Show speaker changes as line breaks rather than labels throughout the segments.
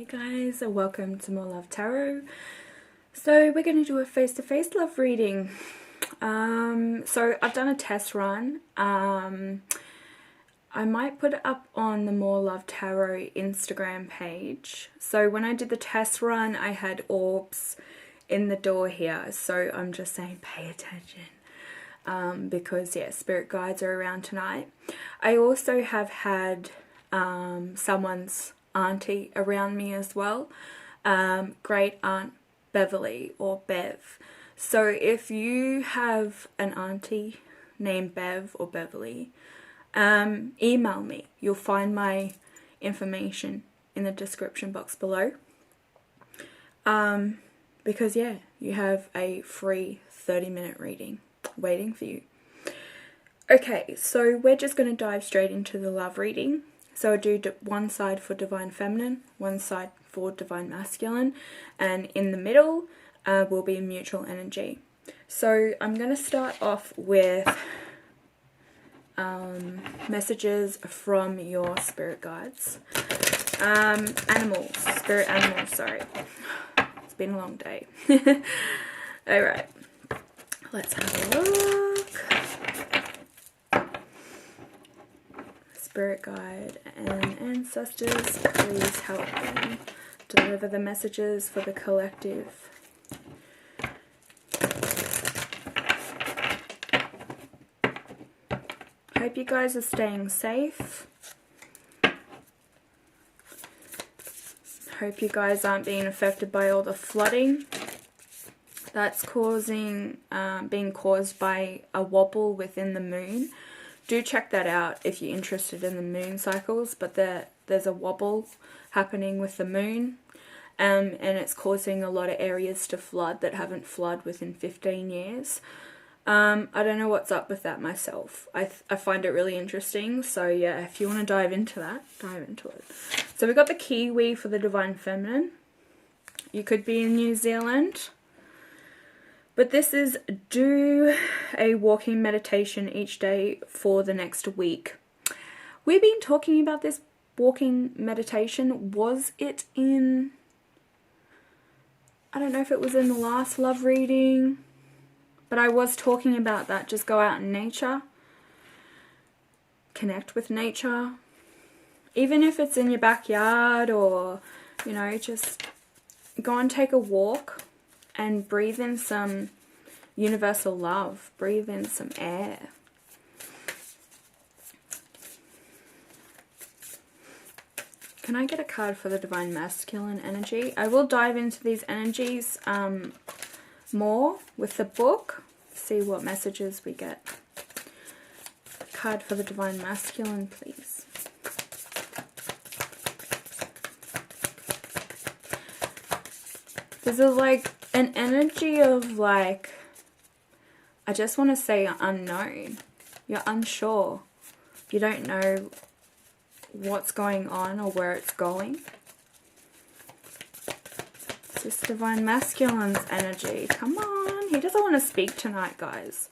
guys, and welcome to More Love Tarot. So we're going to do a face-to-face love reading. So I've done a test run. I might put it up on the More Love Tarot Instagram page. So when I did the test run, I had orbs in the door here. So I'm just saying pay attention. Because yeah, spirit guides are around tonight. I also have had someone's auntie around me as well, great aunt Beverly or Bev. So if you have an auntie named Bev or Beverly, email me. You'll find my information in the description box below, because yeah, you have a free 30-minute reading waiting for you. Okay, so we're just going to dive straight into the love reading. So I do one side for Divine Feminine, one side for Divine Masculine, and in the middle will be mutual energy. So I'm going to start off with messages from your spirit guides. Spirit animals, sorry. It's been a long day. Alright, let's have a look. Spirit guide and ancestors, please help them deliver the messages for the collective. Hope you guys are staying safe. Hope you guys aren't being affected by all the flooding that's being caused by a wobble within the moon. Do check that out if you're interested in the moon cycles, but there's a wobble happening with the moon, and it's causing a lot of areas to flood that haven't flooded within 15 years. I don't know what's up with that myself. I find it really interesting, so yeah, if you want to dive into that, dive into it. So we got the Kiwi for the Divine Feminine. You could be in New Zealand. But this is do a walking meditation each day for the next week. We've been talking about this walking meditation. Was it in... I don't know if it was in the last love reading. But I was talking about that. Just go out in nature. Connect with nature. Even if it's in your backyard or, you know, just go and take a walk. And breathe in some universal love. Breathe in some air. Can I get a card for the Divine Masculine energy? I will dive into these energies more with the book. See what messages we get. Card for the Divine Masculine, please. This is like an energy of like, I just want to say unknown. You're unsure. You don't know what's going on or where it's going. It's just Divine Masculine's energy. Come on. He doesn't want to speak tonight, guys.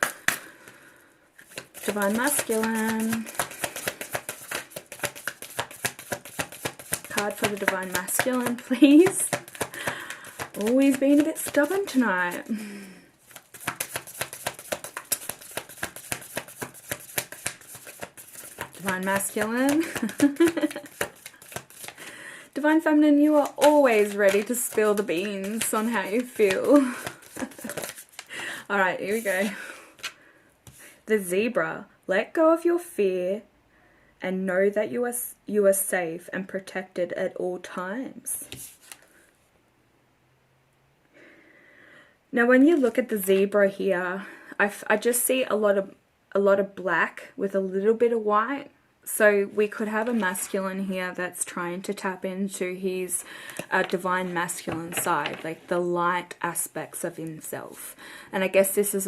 Divine Masculine. Card for the Divine Masculine, please. Oh, he's being a bit stubborn tonight. Divine Masculine. Divine Feminine, you are always ready to spill the beans on how you feel. Alright, here we go. The Zebra. Let go of your fear and know that you are safe and protected at all times. Now, when you look at the zebra here, I just see a lot of black with a little bit of white. So we could have a masculine here that's trying to tap into his divine masculine side, like the light aspects of himself. And I guess this is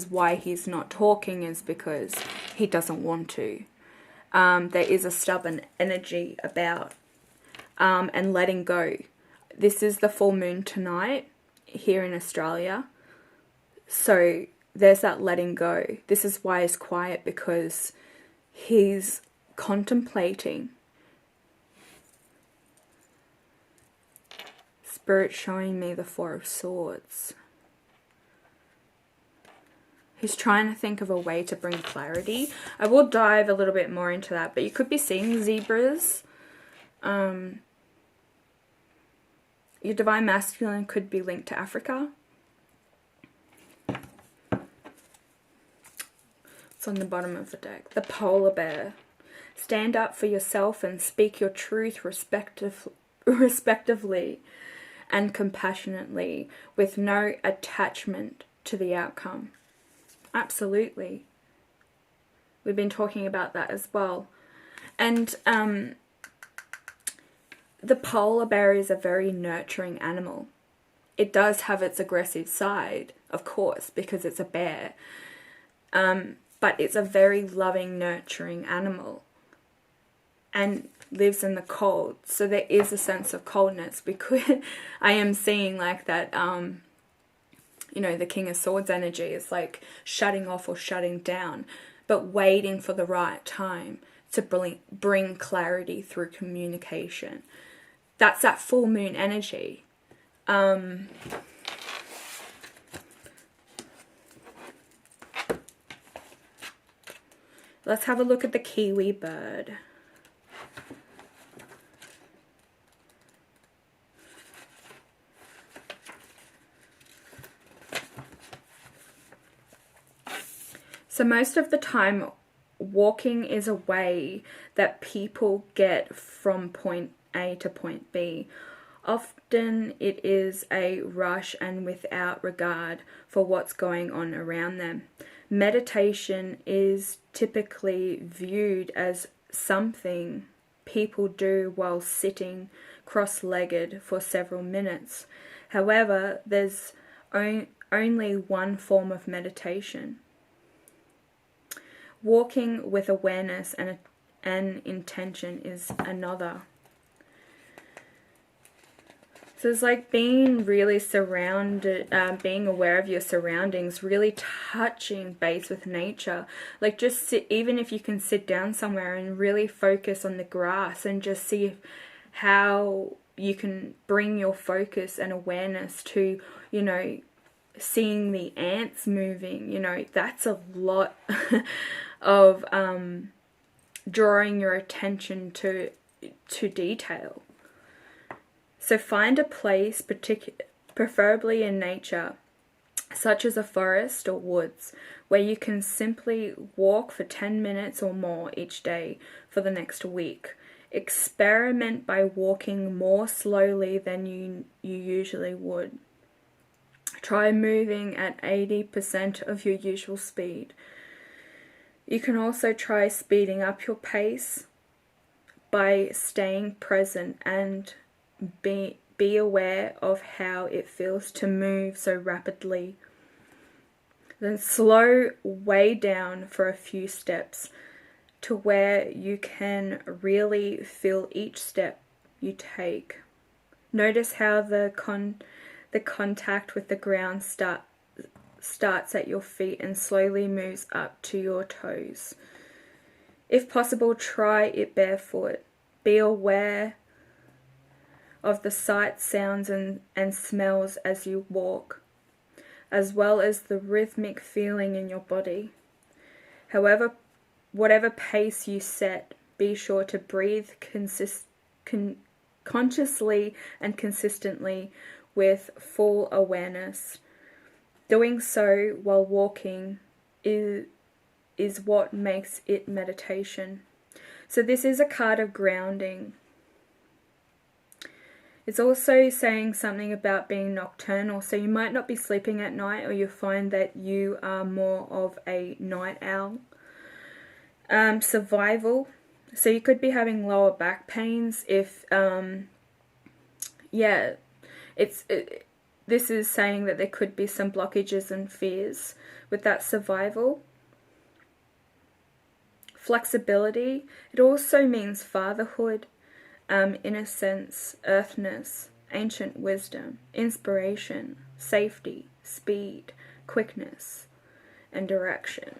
why he's not talking, is because he doesn't want to. There is a stubborn energy about and letting go. This is the full moon tonight here in Australia, so there's that letting go. This is why he's quiet, because he's contemplating Spirit showing me the Four of Swords. He's trying to think of a way to bring clarity. I will dive a little bit more into that, but you could be seeing zebras. Your Divine Masculine could be linked to Africa. It's on the bottom of the deck. The Polar Bear. Stand up for yourself and speak your truth respectively and compassionately, with no attachment to the outcome. Absolutely. We've been talking about that as well. And the polar bear is a very nurturing animal. It does have its aggressive side, of course, because it's a bear. But it's a very loving, nurturing animal. And lives in the cold. So there is a sense of coldness, because I am seeing like that, you know, the King of Swords energy is like shutting off or shutting down, but waiting for the right time to bring clarity through communication. That's that full moon energy. Let's have a look at the kiwi bird. So most of the time, walking is a way that people get from point A to point B. Often it is a rush and without regard for what's going on around them. Meditation is typically viewed as something people do while sitting cross-legged for several minutes. However, there's only one form of meditation. Walking with awareness and intention is another. So it's like being really surrounded, being aware of your surroundings, really touching base with nature. Like just sit, even if you can sit down somewhere and really focus on the grass and just see how you can bring your focus and awareness to, you know, seeing the ants moving. You know, that's a lot of drawing your attention to detail. So find a place, preferably in nature, such as a forest or woods, where you can simply walk for 10 minutes or more each day for the next week. Experiment by walking more slowly than you usually would. Try moving at 80% of your usual speed. You can also try speeding up your pace by staying present and be aware of how it feels to move so rapidly. Then slow way down for a few steps to where you can really feel each step you take. Notice how the contact with the ground starts at your feet and slowly moves up to your toes. If possible, try it barefoot. Be aware of the sights, sounds and smells as you walk, as well as the rhythmic feeling in your body. However, whatever pace you set, be sure to breathe consciously and consistently with full awareness. Doing so while walking is what makes it meditation. So this is a card of grounding. It's also saying something about being nocturnal. So you might not be sleeping at night, or you'll find that you are more of a night owl. Survival. So you could be having lower back pains if, this is saying that there could be some blockages and fears with that survival. Flexibility. It also means fatherhood. Innocence, earthness, ancient wisdom, inspiration, safety, speed, quickness, and direction.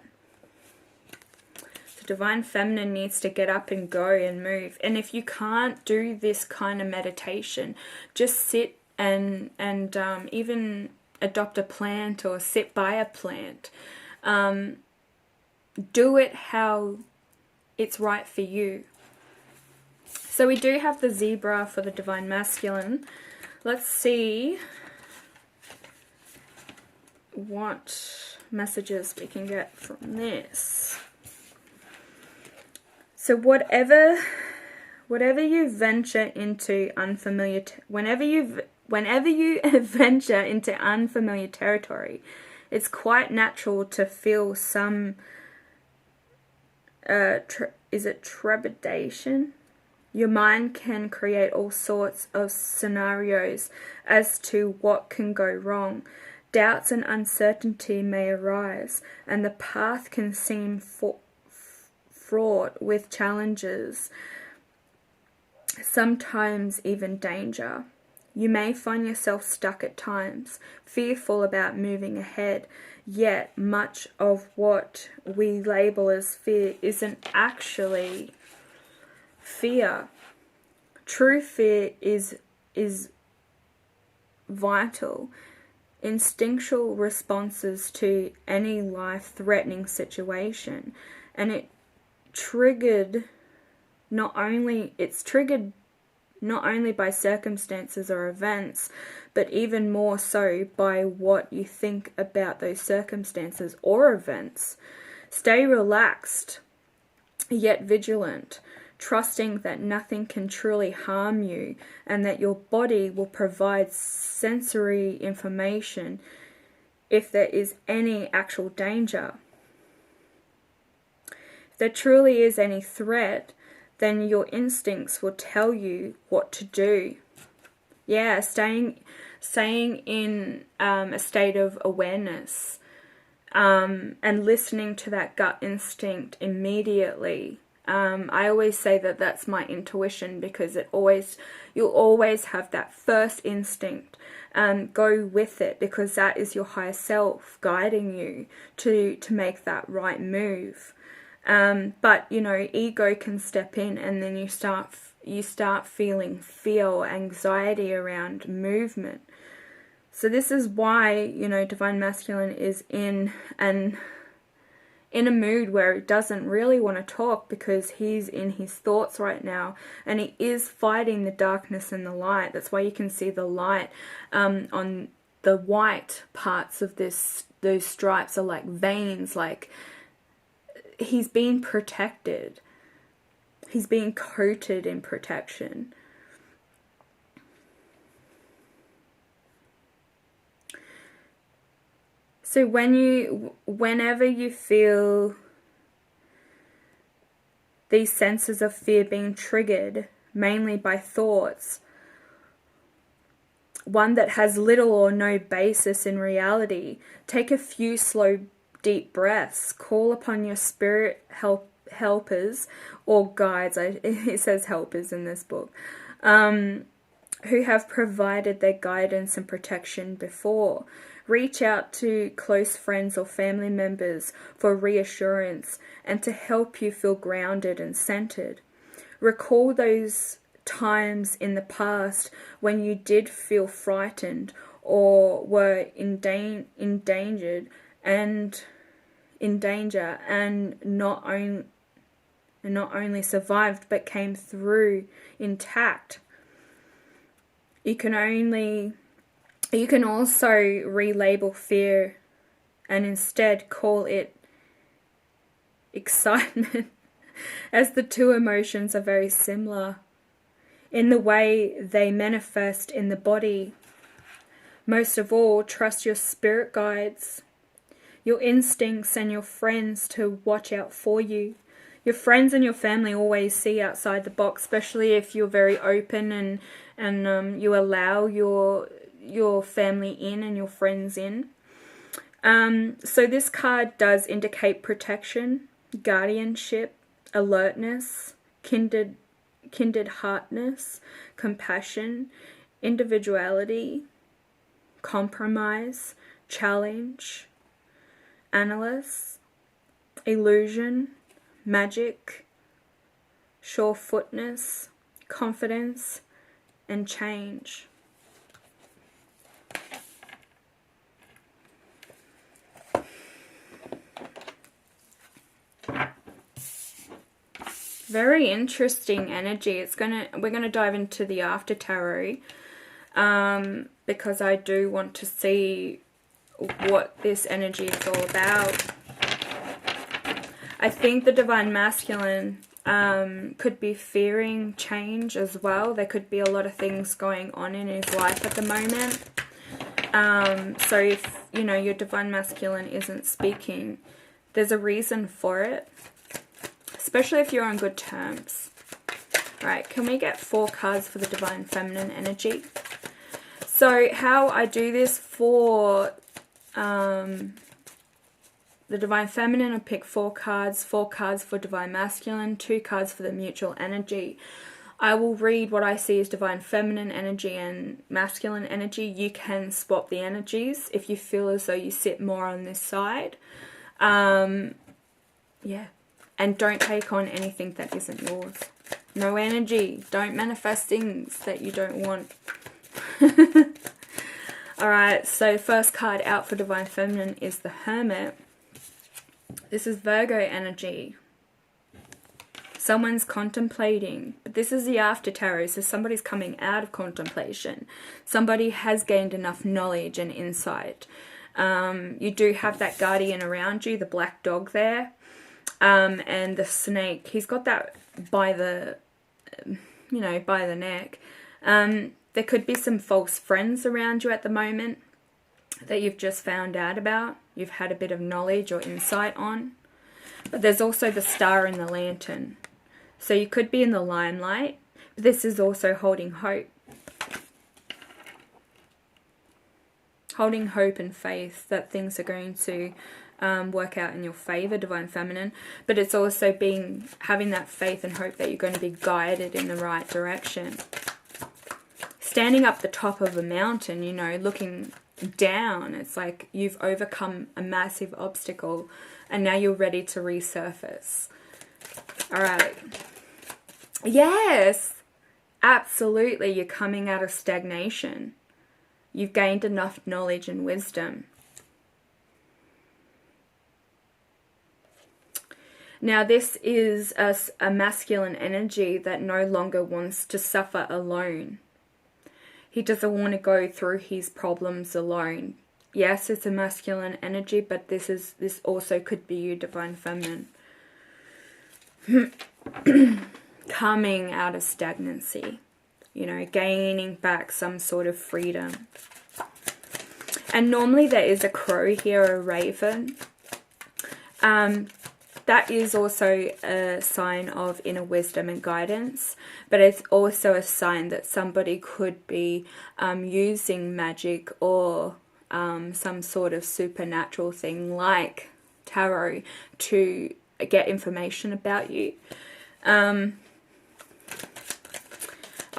The Divine Feminine needs to get up and go and move. And if you can't do this kind of meditation, just sit and even adopt a plant or sit by a plant. Do it how it's right for you. So we do have the zebra for the Divine Masculine. Let's see what messages we can get from this. So whatever you venture into unfamiliar, whenever you venture into unfamiliar territory, it's quite natural to feel some is it trepidation? Your mind can create all sorts of scenarios as to what can go wrong. Doubts and uncertainty may arise, and the path can seem fraught with challenges, sometimes even danger. You may find yourself stuck at times, fearful about moving ahead, yet much of what we label as fear isn't actually fear. True fear is vital, instinctual responses to any life-threatening situation, and it's triggered not only by circumstances or events, but even more so by what you think about those circumstances or events. Stay relaxed, yet vigilant, trusting that nothing can truly harm you and that your body will provide sensory information if there is any actual danger. If there truly is any threat, then your instincts will tell you what to do. Yeah, staying in a state of awareness and listening to that gut instinct immediately. I always say that that's my intuition, because you'll always have that first instinct. Go with it, because that is your higher self guiding you to make that right move. But ego can step in, and then you start feeling fear or anxiety around movement. So this is why Divine Masculine is in a mood where he doesn't really want to talk, because he's in his thoughts right now, and he is fighting the darkness and the light. That's why you can see the light on the white parts of those stripes are like veins, like he's being protected. He's being coated in protection. So whenever you feel these senses of fear being triggered, mainly by thoughts, one that has little or no basis in reality, take a few slow, deep breaths. Call upon your spirit helpers or guides. It says helpers in this book, who have provided their guidance and protection before. Reach out to close friends or family members for reassurance and to help you feel grounded and centered. Recall those times in the past when you did feel frightened or were in danger and not only survived but came through intact. You can also relabel fear and instead call it excitement, as the two emotions are very similar in the way they manifest in the body. Most of all, trust your spirit guides, your instincts, and your friends to watch out for you. Your friends and your family always see outside the box, especially if you're very open and you allow your family in and your friends in. So this card does indicate protection, guardianship, alertness, kindred heartness, compassion, individuality, compromise, challenge, analysis, illusion, magic, surefootness, confidence, and change. Very interesting energy. We're gonna dive into the after tarot, because I do want to see what this energy is all about. I think the Divine Masculine could be fearing change as well. There could be a lot of things going on in his life at the moment. So if, you know, your Divine Masculine isn't speaking, there's a reason for it, especially if you're on good terms. Right, can we get 4 cards for the Divine Feminine energy? So how I do this for the Divine Feminine, I pick 4 cards for Divine Masculine, 2 cards for the mutual energy. I will read what I see as Divine Feminine energy and Masculine energy. You can swap the energies if you feel as though you sit more on this side. Yeah, and don't take on anything that isn't yours. No energy. Don't manifest things that you don't want. Alright, so first card out for Divine Feminine is the Hermit. This is Virgo energy. Someone's contemplating, but this is the after tarot, so somebody's coming out of contemplation. Somebody has gained enough knowledge and insight. You do have that guardian around you, the black dog there, and the snake. He's got that by the, you know, by the neck. There could be some false friends around you at the moment that you've just found out about. You've had a bit of knowledge or insight on. But there's also the star and the lantern. So you could be in the limelight, but this is also holding hope. Holding hope and faith that things are going to work out in your favor, Divine Feminine. But it's also having that faith and hope that you're going to be guided in the right direction. Standing up the top of a mountain, you know, looking down, it's like you've overcome a massive obstacle and now you're ready to resurface. All right. Yes, absolutely. You're coming out of stagnation. You've gained enough knowledge and wisdom. Now this is a masculine energy that no longer wants to suffer alone. He doesn't want to go through his problems alone. Yes, it's a masculine energy, but this also could be you, Divine Feminine. Coming out of stagnancy. You know, gaining back some sort of freedom. And normally there is a crow here, a raven. That is also a sign of inner wisdom and guidance, but it's also a sign that somebody could be using magic or some sort of supernatural thing like tarot to get information about you. I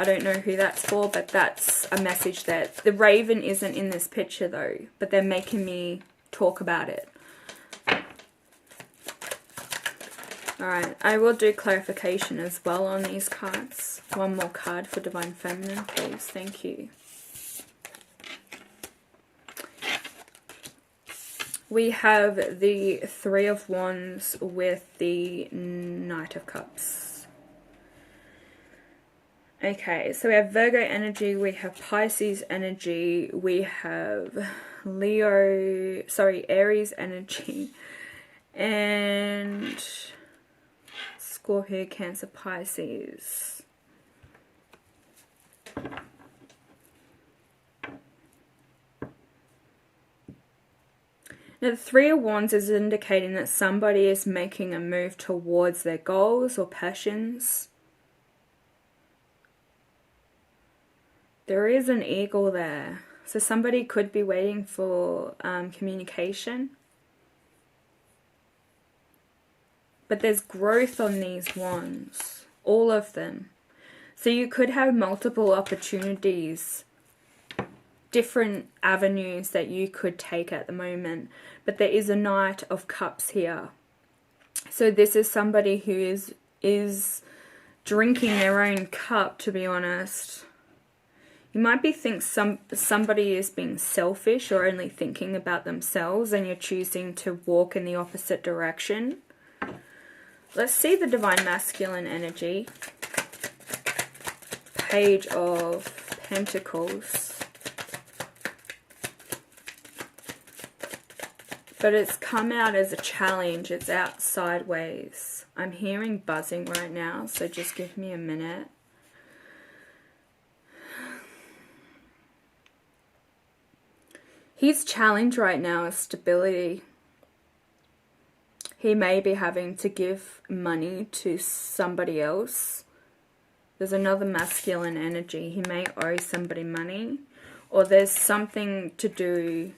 don't know who that's for, but that's a message there. The raven isn't in this picture though, but they're making me talk about it. Alright, I will do clarification as well on these cards. One more card for Divine Feminine, please. Thank you. We have the Three of Wands with the Knight of Cups. Okay, so we have Virgo energy, we have Pisces energy, we have Aries energy, and Scorpio, Cancer, Pisces. Now the Three of Wands is indicating that somebody is making a move towards their goals or passions. There is an eagle there. So somebody could be waiting for communication. But there's growth on these wands, all of them. So you could have multiple opportunities, different avenues that you could take at the moment. But there is a Knight of Cups here. So this is somebody who is drinking their own cup, to be honest. You might be somebody is being selfish or only thinking about themselves, and you're choosing to walk in the opposite direction. Let's see the Divine Masculine energy. Page of Pentacles. But it's come out as a challenge. It's out sideways. I'm hearing buzzing right now, so just give me a minute. His challenge right now is stability. He may be having to give money to somebody else. There's another masculine energy. He may owe somebody money, or there's something to do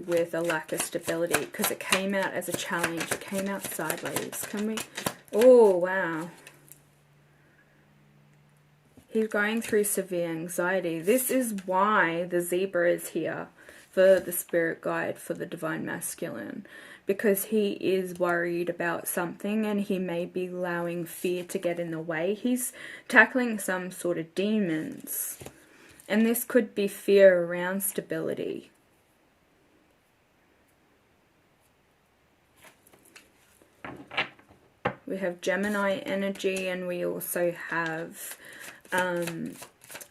with a lack of stability, because it came out as a challenge. It came out sideways. Can we? Oh, wow. He's going through severe anxiety. This is why the zebra is here for the spirit guide for the Divine Masculine, because he is worried about something and he may be allowing fear to get in the way. He's tackling some sort of demons, and this could be fear around stability. We have Gemini energy, and we also have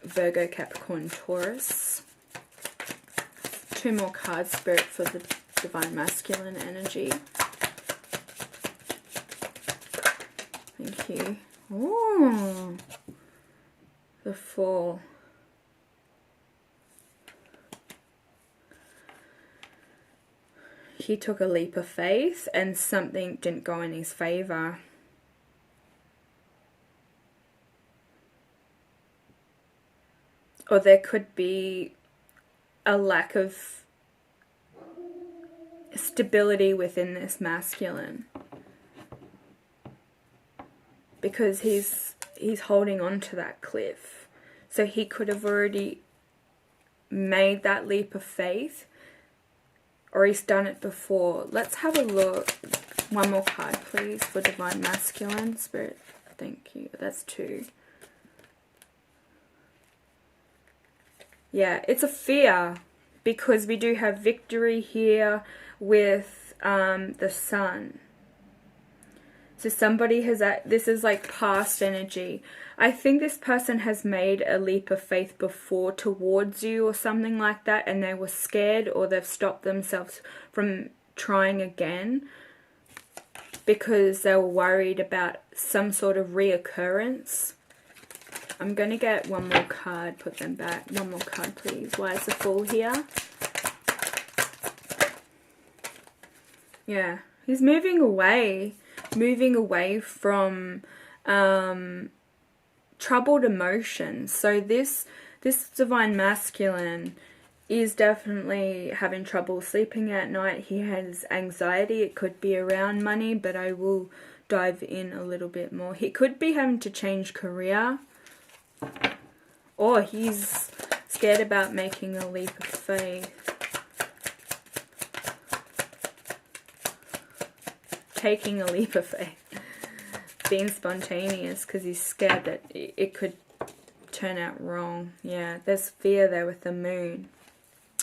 Virgo, Capricorn, Taurus. 2 more cards, Spirit, for the Divine Masculine energy. Thank you. Oh, the Fool. He took a leap of faith and something didn't go in his favor. Or there could be a lack of stability within this masculine, because he's holding on to that cliff. So he could have already made that leap of faith, or he's done it before. Let's have a look. 1 more card, please, for Divine Masculine. Spirit, thank you. That's 2. Yeah, it's a fear, because we do have victory here with the Sun. So somebody has, this is like past energy. I think this person has made a leap of faith before towards you or something like that, and they were scared, or they've stopped themselves from trying again because they were worried about some sort of reoccurrence. I'm going to get 1 more card, put them back. 1 more card, please. Why is the Fool here? Yeah, he's moving away from troubled emotions. So this Divine Masculine is definitely having trouble sleeping at night. He has anxiety. It could be around money, but I will dive in a little bit more. He could be having to change career, or he's scared about making a leap of faith. Taking a leap of faith. Being spontaneous, because he's scared that it could turn out wrong. Yeah, there's fear there with the Moon.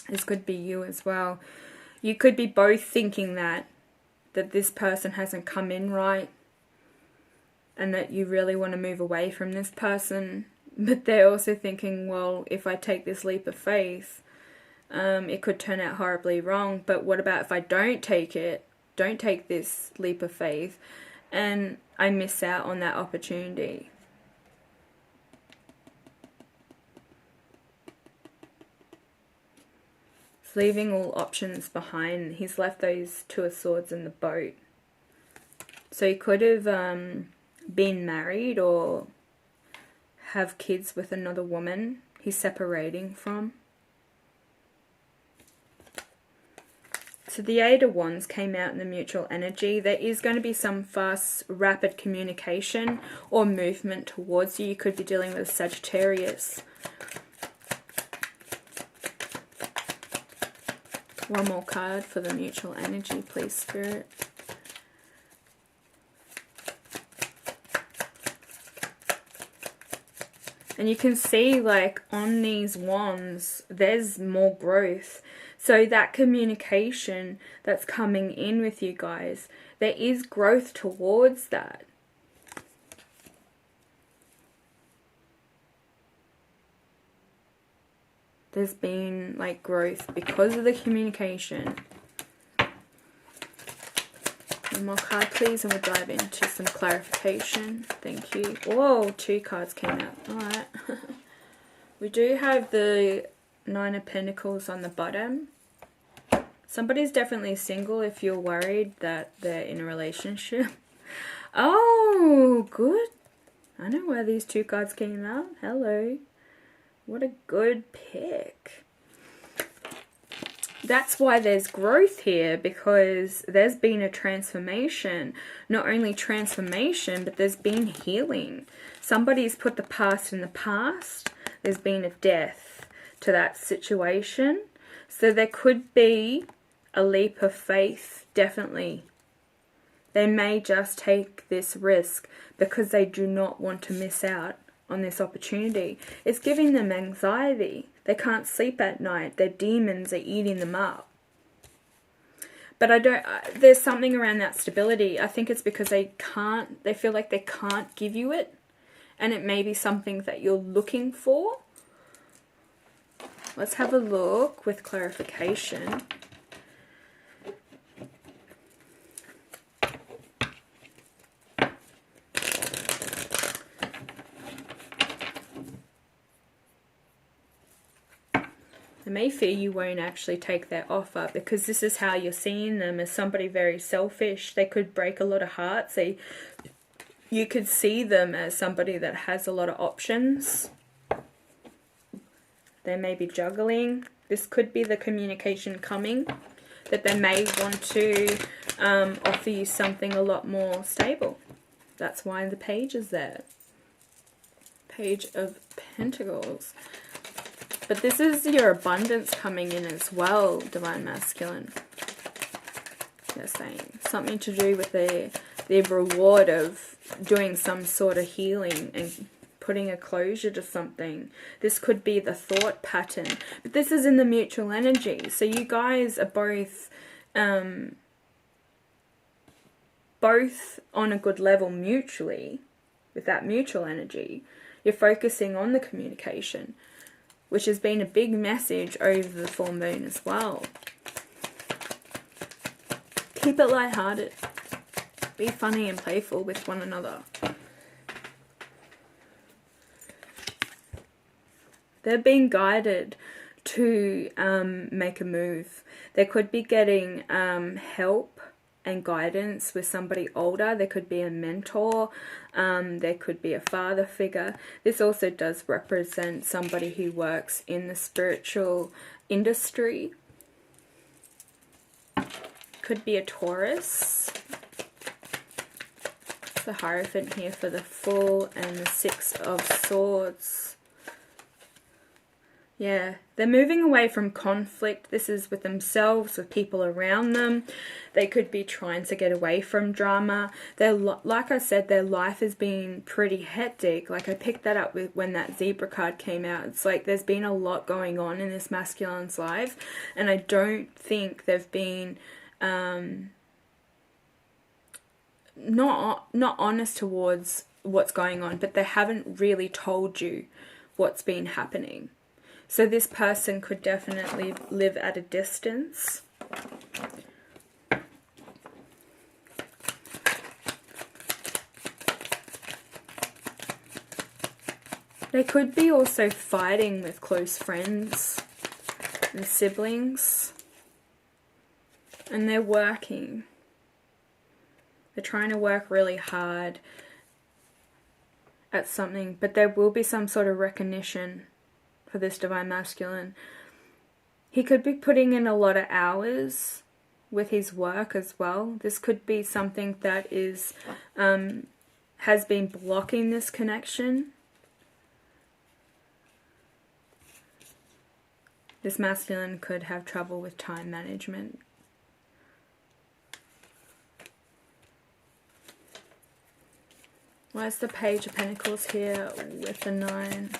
This could be you as well. You could be both thinking that this person hasn't come in right, and that you really want to move away from this person. But they're also thinking, well, if I take this leap of faith, it could turn out horribly wrong. But what about if I don't take this leap of faith, and I miss out on that opportunity? He's leaving all options behind. He's left those 2 of Swords in the boat. So he could have been married or have kids with another woman he's separating from. So the 8 of Wands came out in the mutual energy. There is going to be some fast, rapid communication or movement towards you. You could be dealing with a Sagittarius. 1 more card for the mutual energy, please, Spirit. And you can see, like, on these wands, there's more growth. So that communication that's coming in with you guys, there is growth towards that. There's been like growth because of the communication. One more card, please, and we'll dive into some clarification. Thank you. Whoa, 2 cards came out. Alright. We do have the 9 of Pentacles on the bottom. Somebody's definitely single if you're worried that they're in a relationship. Oh, good. I know why these 2 cards came out. Hello. What a good pick. That's why there's growth here, because there's been a transformation. Not only transformation, but there's been healing. Somebody's put the past in the past. There's been a death to that situation. So there could be a leap of faith, definitely. They may just take this risk because they do not want to miss out on this opportunity. It's giving them anxiety. They can't sleep at night. Their demons are eating them up. But there's something around that stability. I think it's because they feel like they can't give you it. And it may be something that you're looking for. Let's have a look with clarification. They may fear you won't actually take their offer, because this is how you're seeing them, as somebody very selfish. They could break a lot of hearts. You could see them as somebody that has a lot of options. They may be juggling. This could be the communication coming, that they may want to offer you something a lot more stable. That's why the page is there. Page of Pentacles. But this is your abundance coming in as well, Divine Masculine. They're saying something to do with the reward of doing some sort of healing and putting a closure to something. This could be the thought pattern. But this is in the mutual energy. So you guys are both on a good level mutually. With that mutual energy, you're focusing on the communication, which has been a big message over the full moon as well. Keep it lighthearted. Be funny and playful with one another. They're being guided to make a move. They could be getting help and guidance with somebody older. There could be a mentor. There could be a father figure. This also does represent somebody who works in the spiritual industry. Could be a Taurus. It's the Hierophant here for the Fool and the 6 of Swords. Yeah, they're moving away from conflict. This is with themselves, with people around them. They could be trying to get away from drama. Like I said, their life has been pretty hectic. Like I picked that up when that zebra card came out. It's like there's been a lot going on in this masculine's life. And I don't think they've been not honest towards what's going on. But they haven't really told you what's been happening. So this person could definitely live at a distance. They could be also fighting with close friends and siblings. And they're working. They're trying to work really hard at something. But there will be some sort of recognition for this Divine Masculine. He could be putting in a lot of hours with his work as well. This could be something that is has been blocking this connection. This masculine could have trouble with time management. Where's the Page of Pentacles here with the 9?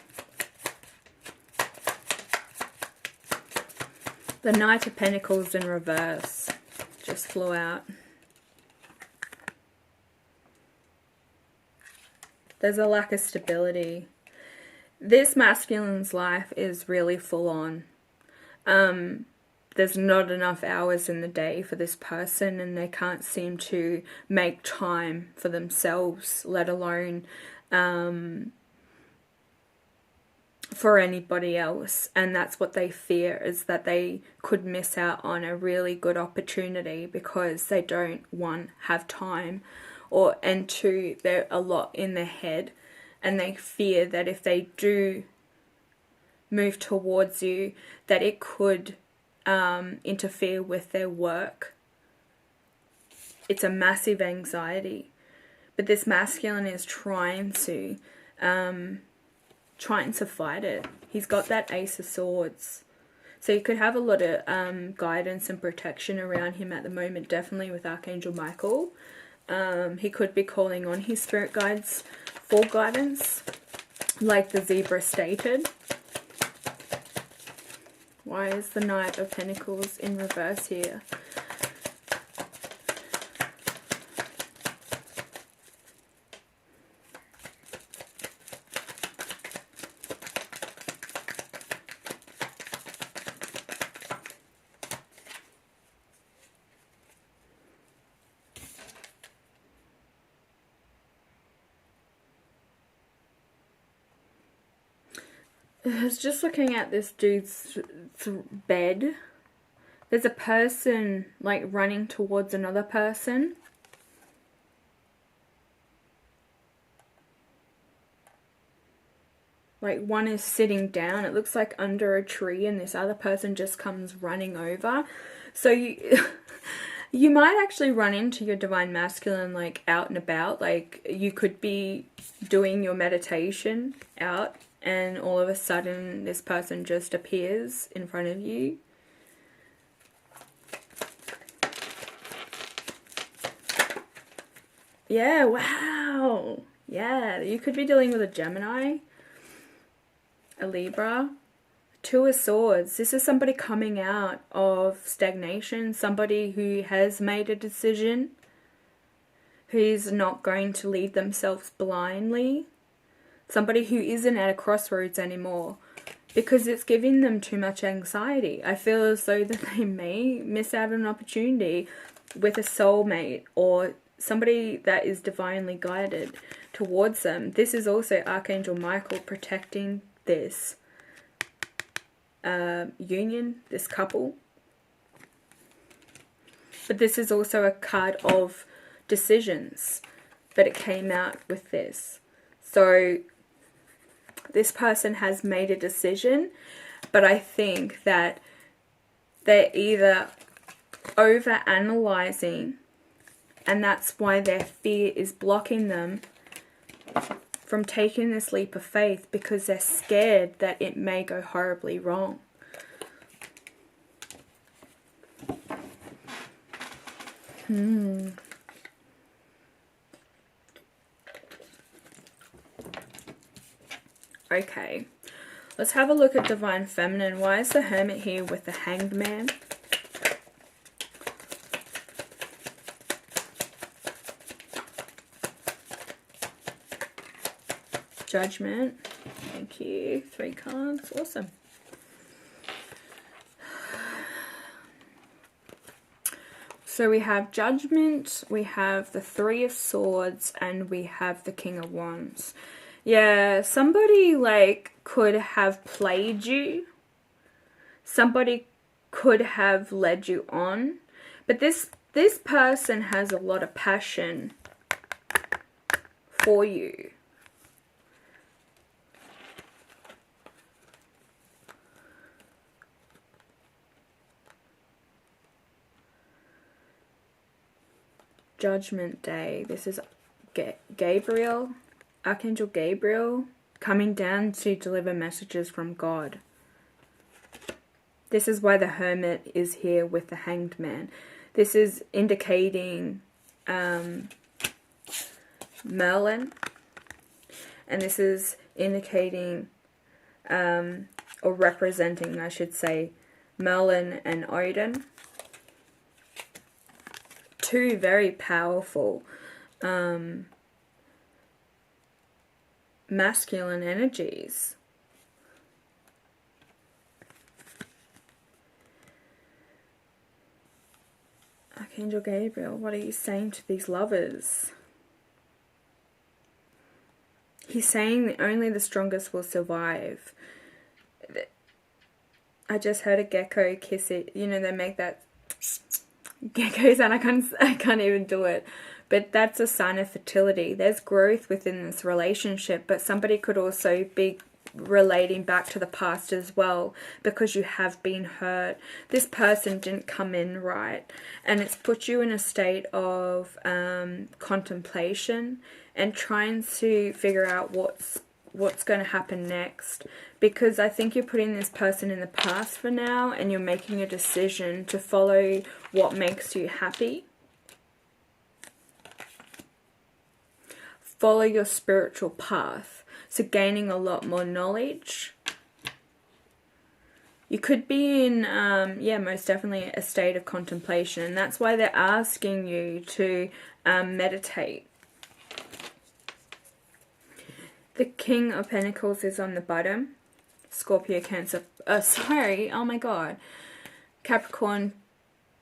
The Knight of Pentacles in reverse just flew out. There's a lack of stability. This masculine's life is really full on. There's not enough hours in the day for this person, and they can't seem to make time for themselves, let alone for anybody else. And that's what they fear, is that they could miss out on a really good opportunity because they don't, one, have time, and two, they're a lot in their head, and they fear that if they do move towards you, that it could interfere with their work. It's a massive anxiety, but this masculine is trying to fight it. He's got that Ace of Swords, so you could have a lot of guidance and protection around him at the moment, definitely with Archangel Michael. He could be calling on his spirit guides for guidance, like the zebra stated. Why is the Knight of Pentacles in reverse here? I was just looking at this dude's bed. There's a person like running towards another person. Like one is sitting down, it looks like under a tree, and this other person just comes running over. So you might actually run into your divine masculine like out and about. Like you could be doing your meditation out, and all of a sudden this person just appears in front of you. Yeah, wow. Yeah, you could be dealing with a Gemini, a Libra. Two of Swords. This is somebody coming out of stagnation, somebody who has made a decision, who's not going to lead themselves blindly. Somebody who isn't at a crossroads anymore because it's giving them too much anxiety. I feel as though that they may miss out on an opportunity with a soulmate or somebody that is divinely guided towards them. This is also Archangel Michael protecting this union, this couple. But this is also a card of decisions, but it came out with this. So this person has made a decision, but I think that they're either over-analyzing, and that's why their fear is blocking them from taking this leap of faith, because they're scared that it may go horribly wrong. Okay, let's have a look at Divine Feminine. Why is the Hermit here with the Hanged Man? Judgment. Thank you. 3 cards. Awesome. So we have Judgment, we have the 3 of Swords, and we have the King of Wands. Yeah, somebody like could have played you. Somebody could have led you on. But this person has a lot of passion for you. Judgment Day. This is Gabriel, Archangel Gabriel, coming down to deliver messages from God. This is why the Hermit is here with the Hanged Man. This is indicating Merlin, and this is indicating or representing, I should say, Merlin and Odin. 2 very powerful masculine energies. Archangel Gabriel, what are you saying to these lovers? He's saying that only the strongest will survive. I just heard a gecko kiss it. You know, they make that gecko sound. I can't even do it. But that's a sign of fertility. There's growth within this relationship, but somebody could also be relating back to the past as well, because you have been hurt. This person didn't come in right, and it's put you in a state of contemplation and trying to figure out what's going to happen next, because I think you're putting this person in the past for now, and you're making a decision to follow what makes you happy. Follow your spiritual path. So gaining a lot more knowledge. You could be in, yeah, most definitely a state of contemplation. And that's why they're asking you to meditate. The King of Pentacles is on the bottom. Scorpio, Cancer, oh my God. Capricorn,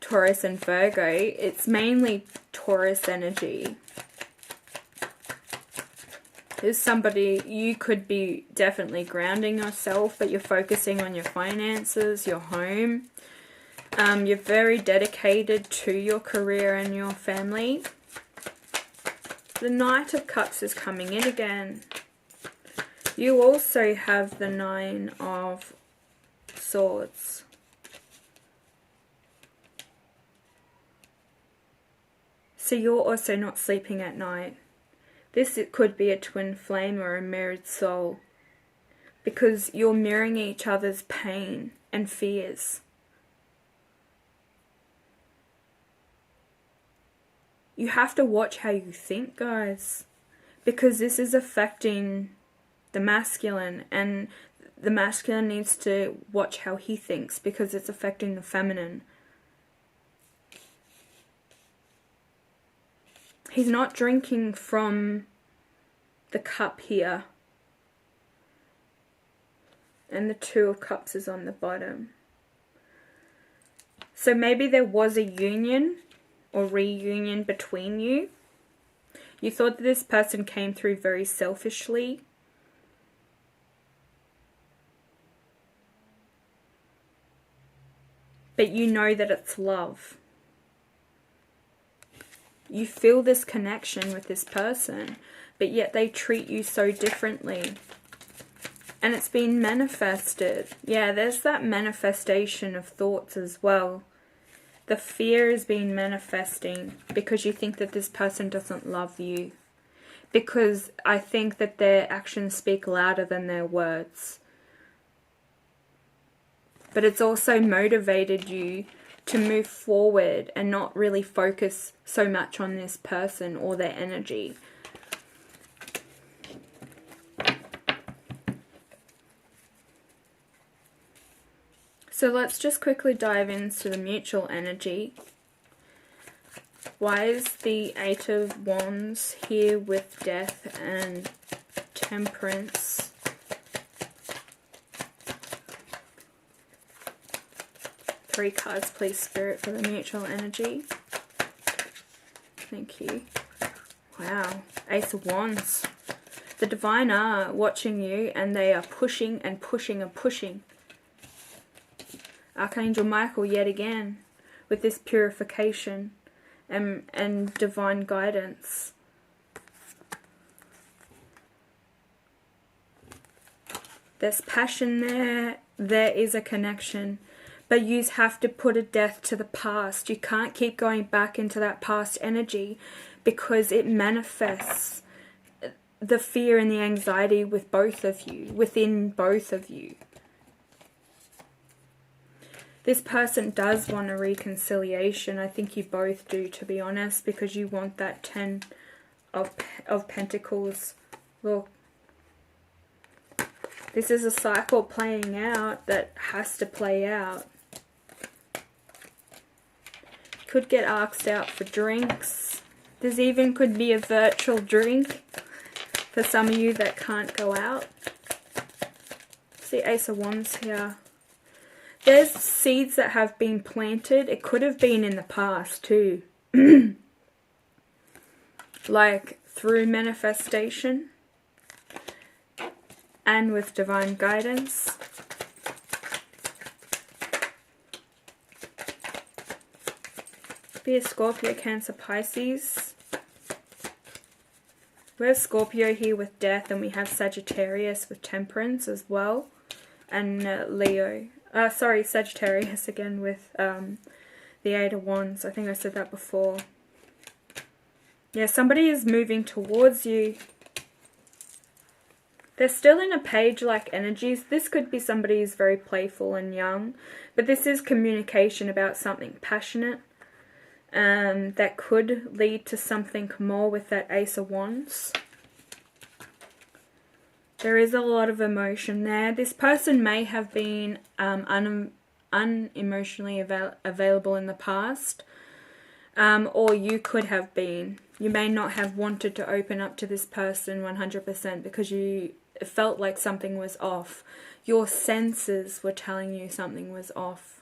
Taurus and Virgo. It's mainly Taurus energy. There's somebody, you could be definitely grounding yourself, but you're focusing on your finances, your home. You're very dedicated to your career and your family. The Knight of Cups is coming in again. You also have the Nine of Swords. So you're also not sleeping at night. This, it could be a twin flame or a mirrored soul, because you're mirroring each other's pain and fears. You have to watch how you think, guys, because this is affecting the masculine, and the masculine needs to watch how he thinks, because it's affecting the feminine. He's not drinking from the cup here. And the Two of Cups is on the bottom. So maybe there was a union or reunion between you. You thought that this person came through very selfishly. But you know that it's love. You feel this connection with this person, but yet they treat you so differently. And it's been manifested. Yeah, there's that manifestation of thoughts as well. The fear has been manifesting because you think that this person doesn't love you. Because I think that their actions speak louder than their words. But it's also motivated you to move forward and not really focus so much on this person or their energy. So let's just quickly dive into the mutual energy. Why is the Eight of Wands here with Death and Temperance? Three cards, please, Spirit, for the mutual energy. Thank you. Wow. Ace of Wands. The Divine are watching you, and they are pushing and pushing and pushing. Archangel Michael yet again with this purification and divine guidance. There's passion there. There is a connection. But you have to put a death to the past. You can't keep going back into that past energy, because it manifests the fear and the anxiety with both of you, within both of you. This person does want a reconciliation. I think you both do, to be honest, because you want that 10 of Pentacles. Look. This is a cycle playing out that has to play out. Could get asked out for drinks. There's even could be a virtual drink. For some of you that can't go out. See Ace of Wands here. There's seeds that have been planted. It could have been in the past too. Like through manifestation and with divine guidance. Be a Scorpio, Cancer, Pisces. We have Scorpio here with Death, and we have Sagittarius with Temperance as well. And Leo. Sorry, Sagittarius again with the Eight of Wands. I think I said that before. Yeah, somebody is moving towards you. They're still in a page-like energies. This could be somebody who's very playful and young. But this is communication about something passionate. That could lead to something more with that Ace of Wands. There is a lot of emotion there. This person may have been unemotionally available in the past. Or you could have been. You may not have wanted to open up to this person 100% because you felt like something was off. Your senses were telling you something was off.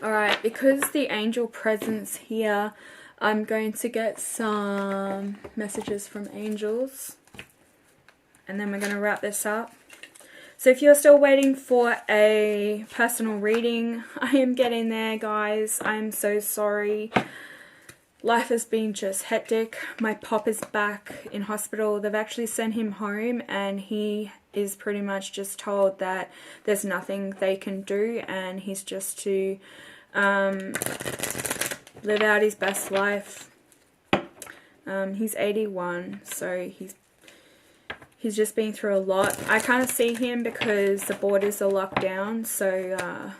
Alright, because the angel presence here, I'm going to get some messages from angels. And then we're going to wrap this up. So if you're still waiting for a personal reading, I am getting there, guys. I am so sorry. Life has been just hectic. My pop is back in hospital. They've actually sent him home, and he is pretty much just told that there's nothing they can do, and he's just to live out his best life. He's 81, so he's just been through a lot. I can't see him because the borders are locked down, so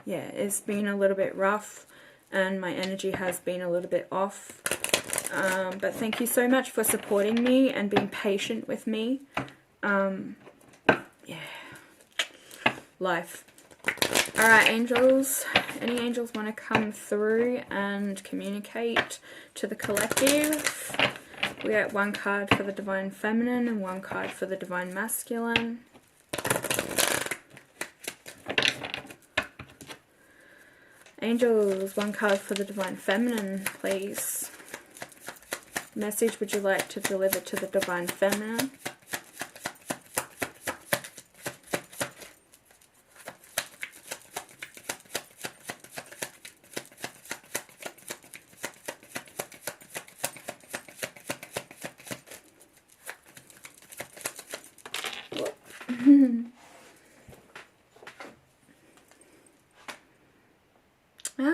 yeah, it's been a little bit rough, and my energy has been a little bit off. But thank you so much for supporting me and being patient with me. Yeah, life. Alright, angels. Any angels want to come through and communicate to the collective? We got one card for the Divine Feminine and one card for the Divine Masculine. Angels, one card for the Divine Feminine, please. Message would you like to deliver to the Divine Feminine?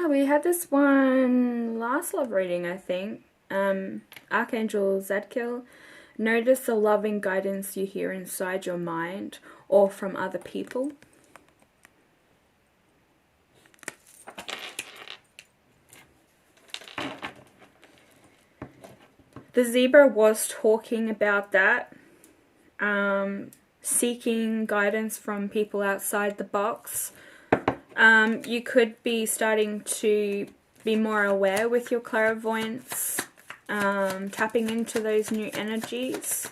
We had this one last love reading, I think. Archangel Zadkiel, notice the loving guidance you hear inside your mind or from other people. The zebra was talking about that. Seeking guidance from people outside the box. You could be starting to be more aware with your clairvoyance, tapping into those new energies.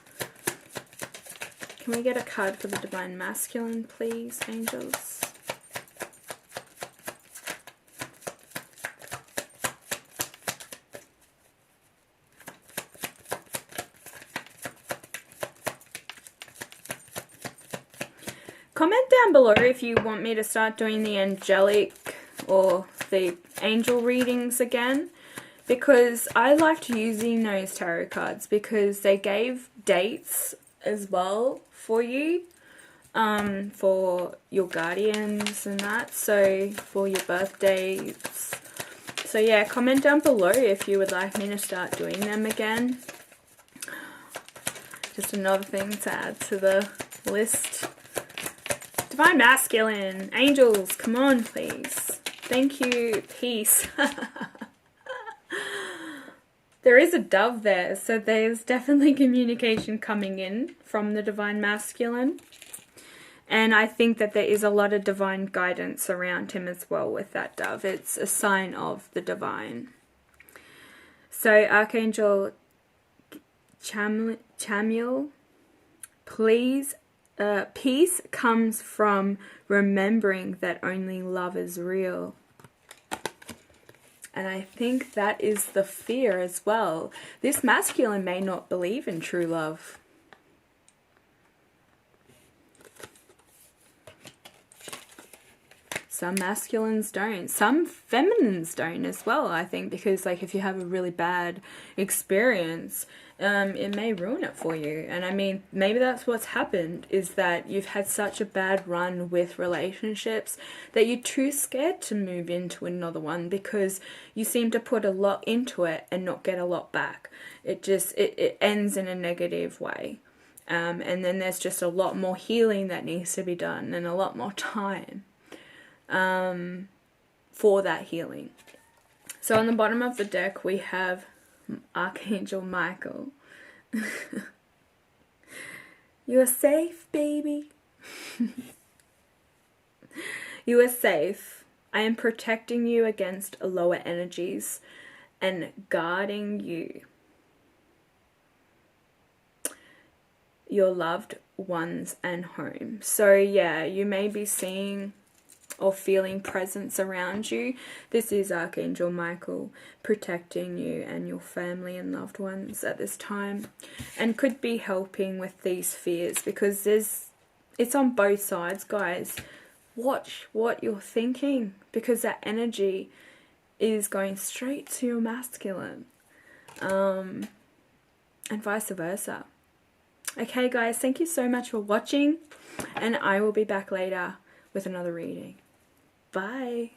Can we get a card for the Divine Masculine, please, angels? Comment down below if you want me to start doing the angelic or the angel readings again, because I liked using those tarot cards because they gave dates as well for you, for your guardians and that, so for your birthdays. So yeah, comment down below if you would like me to start doing them again. Just another thing to add to the list. Divine Masculine, angels, come on please. Thank you, peace. There is a dove there, so there's definitely communication coming in from the Divine Masculine. And I think that there is a lot of divine guidance around him as well with that dove. It's a sign of the divine. So Archangel Chamuel, please, peace comes from remembering that only love is real. And I think that is the fear as well. This masculine may not believe in true love. Some masculines don't. Some feminines don't as well, I think, because like if you have a really bad experience, it may ruin it for you. And I mean, maybe that's what's happened, is that you've had such a bad run with relationships that you're too scared to move into another one because you seem to put a lot into it and not get a lot back. It ends in a negative way. And then there's just a lot more healing that needs to be done and a lot more time for that healing. So on the bottom of the deck we have Archangel Michael. You are safe, baby. You are safe. I am protecting you against lower energies and guarding you, your loved ones and home. So yeah, you may be seeing or feeling presence around you. This is Archangel Michael protecting you and your family and loved ones at this time, and could be helping with these fears, because it's on both sides, guys. Watch what you're thinking, because that energy is going straight to your masculine, and vice versa. Okay guys, thank you so much for watching, and I will be back later with another reading. Bye.